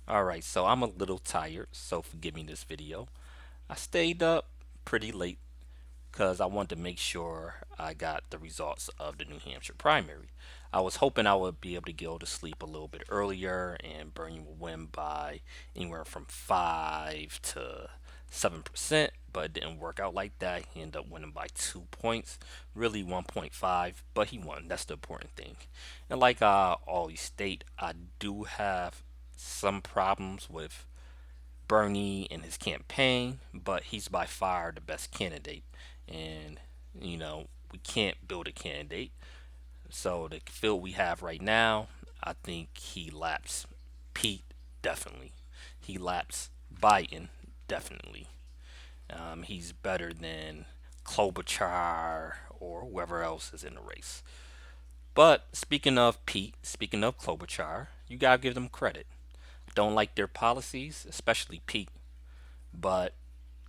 Alright, so I'm a little tired, so forgive me this video. I stayed up pretty late because I wanted to make sure I got the results of the New Hampshire primary. I was hoping I would be able to go to sleep a little bit earlier and Bernie would win by anywhere from 5 to 7%, but it didn't work out like that. He ended up winning by 2 points, really 1.5, but he won. That's the important thing. And like I always state, I do have some problems with Bernie and his campaign, but he's by far the best candidate. And, we can't build a candidate. So the field we have right now, I think he laps Pete, definitely. He laps Biden, definitely. He's better than Klobuchar or whoever else is in the race. But speaking of Pete, speaking of Klobuchar, you gotta give them credit. Don't like their policies, especially Pete, but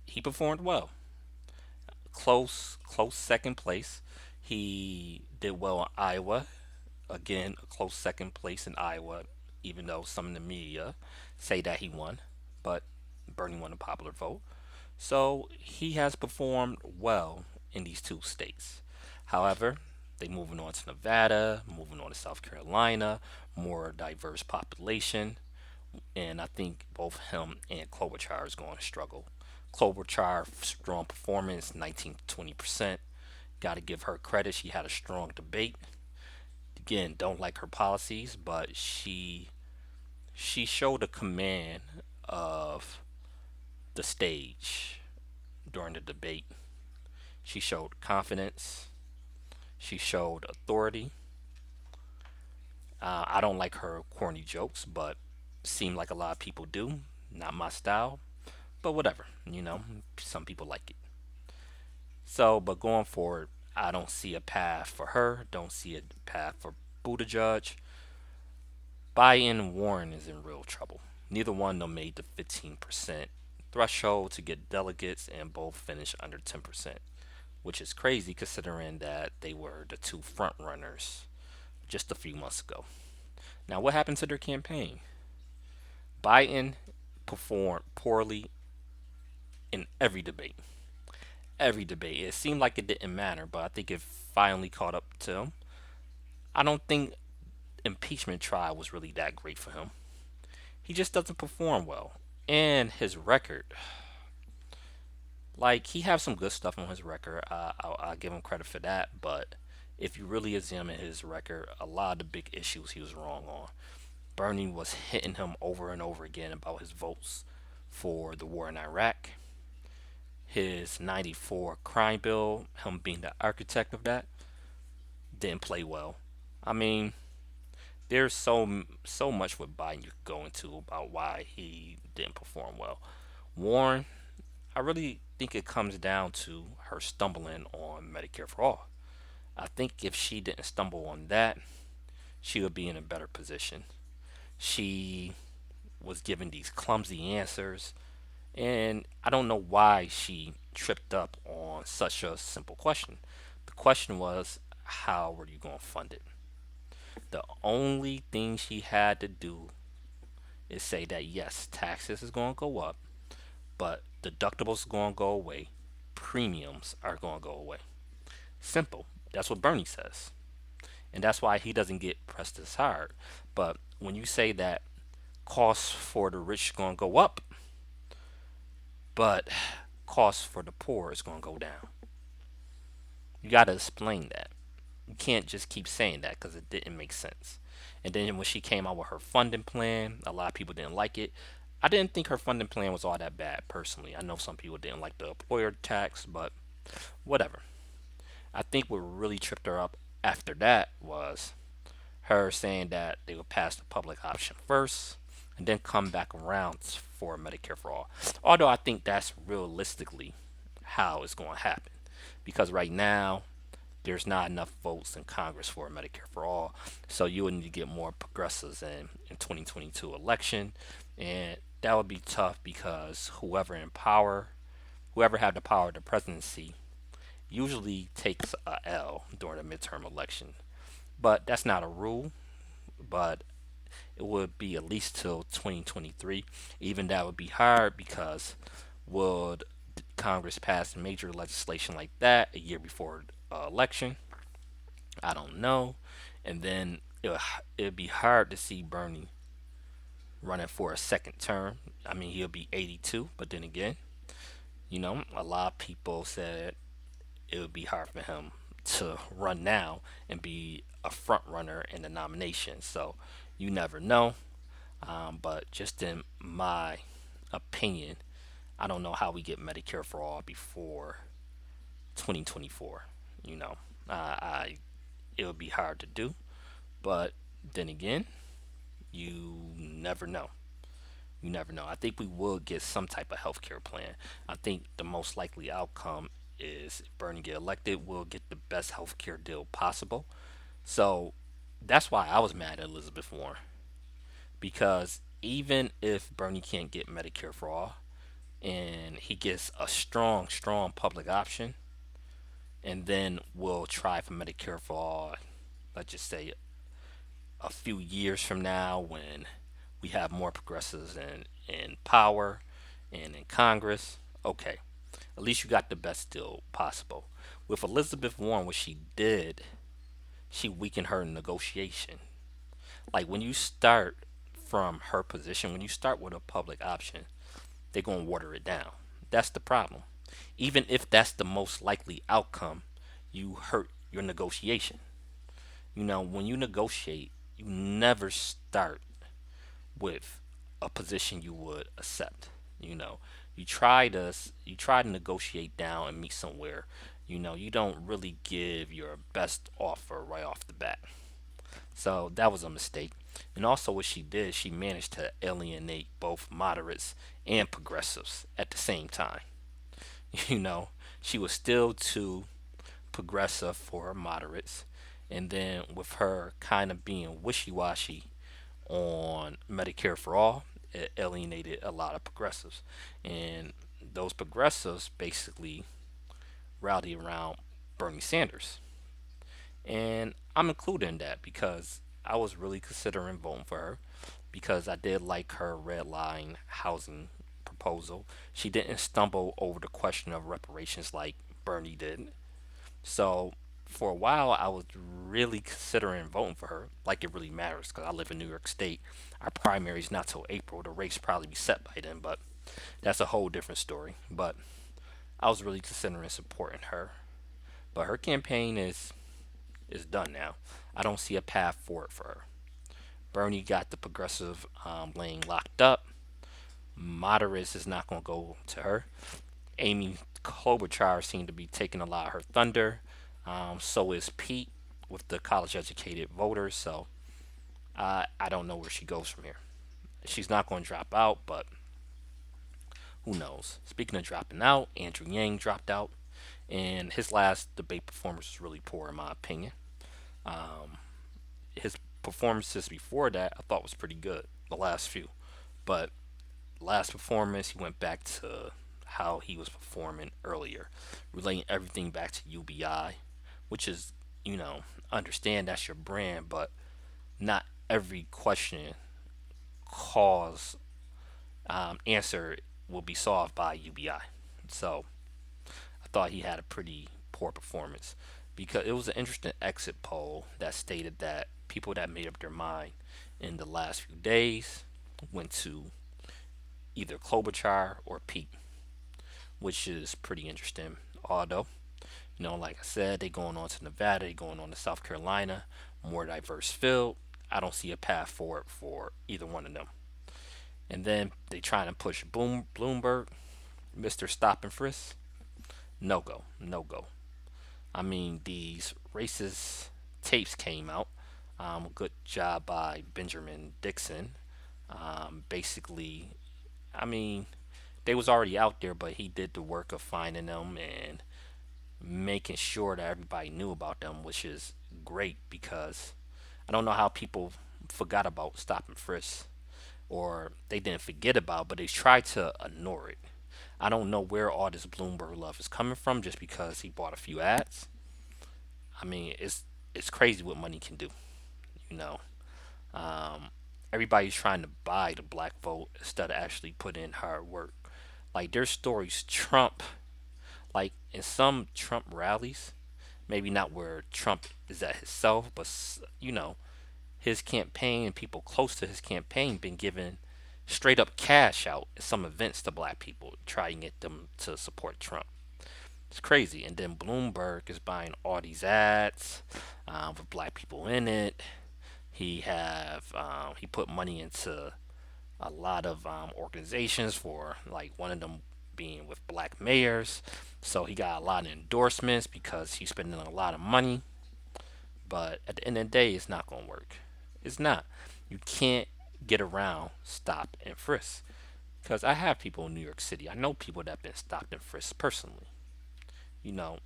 he performed well. Close second place. He did well in Iowa. Again, a close second place in Iowa, even though some in the media say that he won, but Bernie won the popular vote. So he has performed well in these two states. However, they moving on to Nevada, moving on to South Carolina, more diverse population, and I think both him and Klobuchar is going to struggle. Klobuchar strong performance, 19 to 20%. Got to give her credit. She had a strong debate. Again, don't like her policies, but she showed a command of the stage during the debate. She showed confidence. She showed authority. I don't like her corny jokes, but seem like a lot of people do. Not my style, but whatever. Some people like it. So, but going forward, I don't see a path for her. Don't see a path for Buttigieg. Biden and Warren is in real trouble. Neither one of them made the 15% threshold to get delegates, and both finished under 10%, which is crazy considering that they were the two front runners just a few months ago. Now, what happened to their campaign? Biden performed poorly in every debate. Every debate. It seemed like it didn't matter, but I think it finally caught up to him. I don't think impeachment trial was really that great for him. He just doesn't perform well. And his record, like he has some good stuff on his record. I'll give him credit for that. But if you really examine his record, a lot of the big issues he was wrong on. Bernie was hitting him over and over again about his votes for the war in Iraq. His 94 crime bill, him being the architect of that, didn't play well. I mean, there's so much with Biden you could go into about why he didn't perform well. Warren, I really think it comes down to her stumbling on Medicare for all. I think if she didn't stumble on that, she would be in a better position. She was given these clumsy answers, and I don't know why she tripped up on such a simple question. The question was, how were you going to fund it? The only thing she had to do is say that yes, taxes is going to go up, but deductibles are going to go away, premiums are going to go away. Simple. That's what Bernie says. And that's why he doesn't get pressed as hard. But when you say that costs for the rich are going to go up, but costs for the poor is going to go down, you got to explain that. You can't just keep saying that because it didn't make sense. And then when she came out with her funding plan, a lot of people didn't like it. I didn't think her funding plan was all that bad personally. I know some people didn't like the employer tax, but whatever. I think what really tripped her up after that was her saying that they would pass the public option first and then come back around for Medicare for all. Although I think that's realistically how it's going to happen. Because right now, there's not enough votes in Congress for Medicare for all. So you would need to get more progressives in 2022 election. And that would be tough because whoever had the power of the presidency, usually takes a L during a midterm election. But that's not a rule. But it would be at least till 2023. Even that would be hard because would Congress pass major legislation like that a year before election? I don't know. And then it'd be hard to see Bernie running for a second term. I mean, he'll be 82, but then again, a lot of people said it would be hard for him to run now and be a front runner in the nomination. So you never know. But just in my opinion, I don't know how we get Medicare for all before 2024. You know, I it would be hard to do, but then again, you never know. You never know. I think we will get some type of health care plan. I think the most likely outcome is if Bernie get elected, we'll get the best health care deal possible. So that's why I was mad at Elizabeth Warren because even if Bernie can't get Medicare for all and he gets a strong, strong public option, and then we'll try for Medicare for all, let's just say a few years from now when we have more progressives in power and in Congress, okay, at least you got the best deal possible. With Elizabeth Warren, what she did, she weakened her negotiation. Like when you start from her position, when you start with a public option, they're going to water it down. That's the problem. Even if that's the most likely outcome, you hurt your negotiation. When you negotiate, you never start with a position you would accept. You know, you try to negotiate down and meet somewhere. You don't really give your best offer right off the bat. So that was a mistake. And also, what she did, she managed to alienate both moderates and progressives at the same time. You know, she was still too progressive for her moderates. And then, with her kind of being wishy washy on Medicare for all, it alienated a lot of progressives. And those progressives basically rallied around Bernie Sanders. And I'm included in that because I was really considering voting for her because I did like her red line housing proposal. She didn't stumble over the question of reparations like Bernie did. So for a while, I was really considering voting for her. Like it really matters because I live in New York State. Our primary's not till April. The race probably be set by then, but that's a whole different story. But I was really considering supporting her. But her campaign is done now. I don't see a path forward for her. Bernie got the progressive lane locked up. Moderates is not going to go to her. Amy Klobuchar seemed to be taking a lot of her thunder. So is Pete with the college educated voters. So I don't know where she goes from here. She's not going to drop out, but who knows? Speaking of dropping out, Andrew Yang dropped out, and his last debate performance was really poor, in my opinion. Um, his performances before that I thought was pretty good, the last few. But last performance, he went back to how he was performing earlier, relating everything back to UBI, which is, understand that's your brand, but not every question cause answer will be solved by UBI. So I thought he had a pretty poor performance because it was an interesting exit poll that stated that people that made up their mind in the last few days went to either Klobuchar or Pete, which is pretty interesting. Although, like I said, they going on to Nevada, they going on to South Carolina, more diverse field. I don't see a path forward for either one of them. And then they trying to push Bloomberg, Mr. Stop and Frisk. No go, no go. I mean, these racist tapes came out. Good job by Benjamin Dixon. Basically, I mean, they was already out there, but he did the work of finding them and making sure that everybody knew about them, which is great because I don't know how people forgot about Stop and Frisk or they didn't forget about, but they tried to ignore it. I don't know where all this Bloomberg love is coming from just because he bought a few ads. I mean, it's crazy what money can do, you know. Um, Everybody's trying to buy the black vote instead of actually putting in hard work. Like their stories trump, like in some Trump rallies, maybe not where Trump is at himself, but his campaign and people close to his campaign been giving straight up cash out at some events to black people, trying to get them to support Trump. It's crazy. And then Bloomberg is buying all these ads with black people in it. He put money into a lot of organizations for like one of them being with black mayors. So he got a lot of endorsements because he's spending a lot of money. But at the end of the day, it's not gonna work. It's not. You can't get around stop and frisk. Because I have people in New York City. I know people that have been stopped and frisked personally.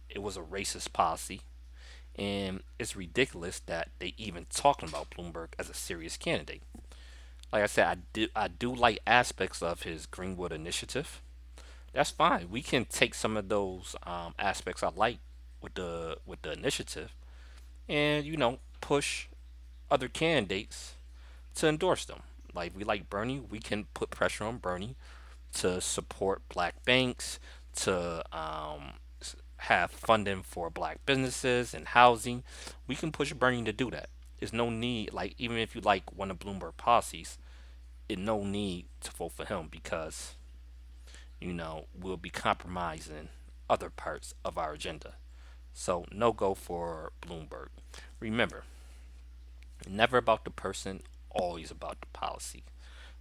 It was a racist policy, and it's ridiculous that they even talking about Bloomberg as a serious candidate. Like I said, I do like aspects of his Greenwood initiative. That's fine. We can take some of those aspects I like with the initiative, and push other candidates to endorse them. Like we like Bernie, we can put pressure on Bernie to support black banks, to have funding for black businesses and housing. We can push Bernie to do that. There's no need, like even if you like one of Bloomberg policies, it no need to vote for him because we'll be compromising other parts of our agenda. So no go for Bloomberg. Remember, never about the person, always about the policy.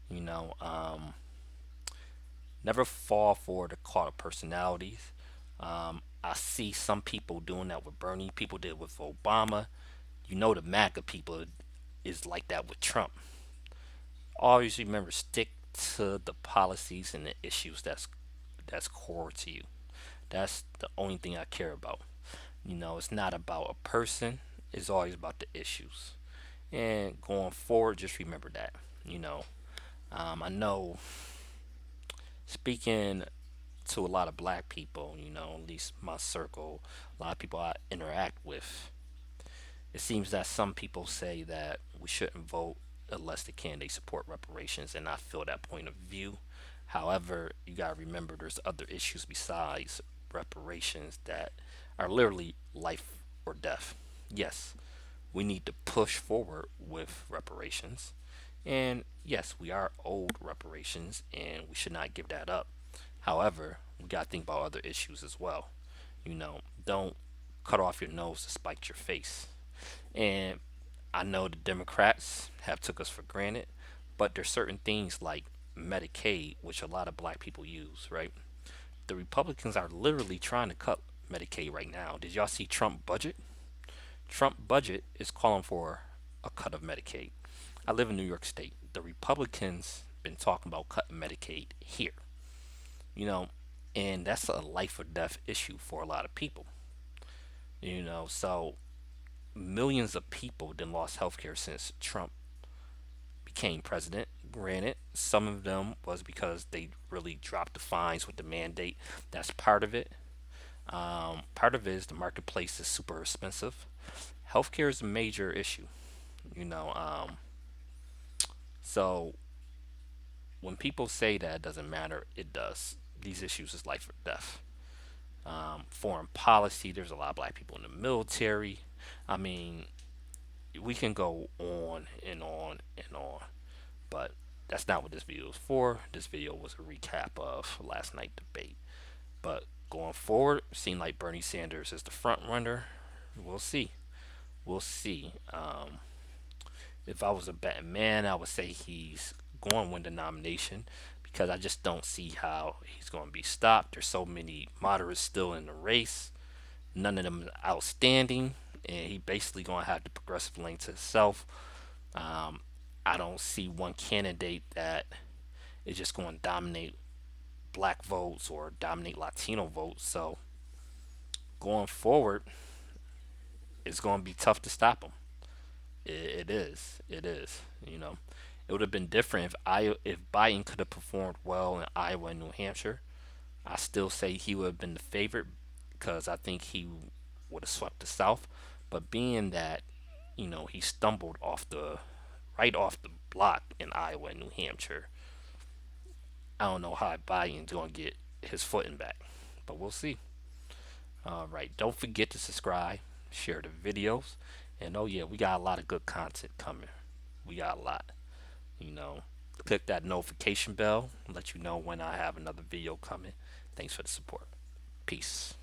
You know, um, Never fall for the cult of personalities. I see some people doing that with Bernie. People did it with Obama. The MAGA people is like that with Trump. Always remember, stick to the policies and the issues that's core to you. That's the only thing I care about. It's not about a person. It's always about the issues. And going forward, just remember that. You know, I know speaking to a lot of black people, at least my circle, a lot of people I interact with, it seems that some people say that we shouldn't vote unless the candidate support reparations, and I feel that point of view. However, you gotta remember there's other issues besides reparations that are literally life or death. Yes, we need to push forward with reparations. And yes, we are owed reparations and we should not give that up. However, we got to think about other issues as well. Don't cut off your nose to spite your face. And I know the Democrats have took us for granted, but there's certain things like Medicaid, which a lot of black people use, right? The Republicans are literally trying to cut Medicaid right now. Did y'all see Trump budget? Trump budget is calling for a cut of Medicaid. I live in New York State. The Republicans been talking about cutting Medicaid here. You know, and that's a life or death issue for a lot of people. So millions of people then lost health care since Trump became president. Granted, some of them was because they really dropped the fines with the mandate. That's part of it. Part of it is the marketplace is super expensive. Healthcare is a major issue. You know, um, so when people say that it doesn't matter, it does. These issues is life or death. Foreign policy, there's a lot of black people in the military. I mean, we can go on and on and on, but that's not what this video is for. This video was a recap of last night's debate. But going forward, seeing like Bernie Sanders is the front runner. We'll see. We'll see. If I was a betting man, I would say he's going to win the nomination because I just don't see how he's going to be stopped. There's so many moderates still in the race. None of them are outstanding, and he basically going to have the progressive lane to himself. Um, I don't see one candidate that is just going to dominate black votes or dominate Latino votes. So going forward, it's going to be tough to stop him. It is. It is. It would have been different if Biden could have performed well in Iowa and New Hampshire. I still say he would have been the favorite because I think he would have swept the South. But being that he stumbled off the right off the block in Iowa and New Hampshire. I don't know how Biden's going to get his footing back, but we'll see. All right, don't forget to subscribe, share the videos, and oh yeah, we got a lot of good content coming. We got a lot. You know, click that notification bell, let you know when I have another video coming. Thanks for the support. Peace.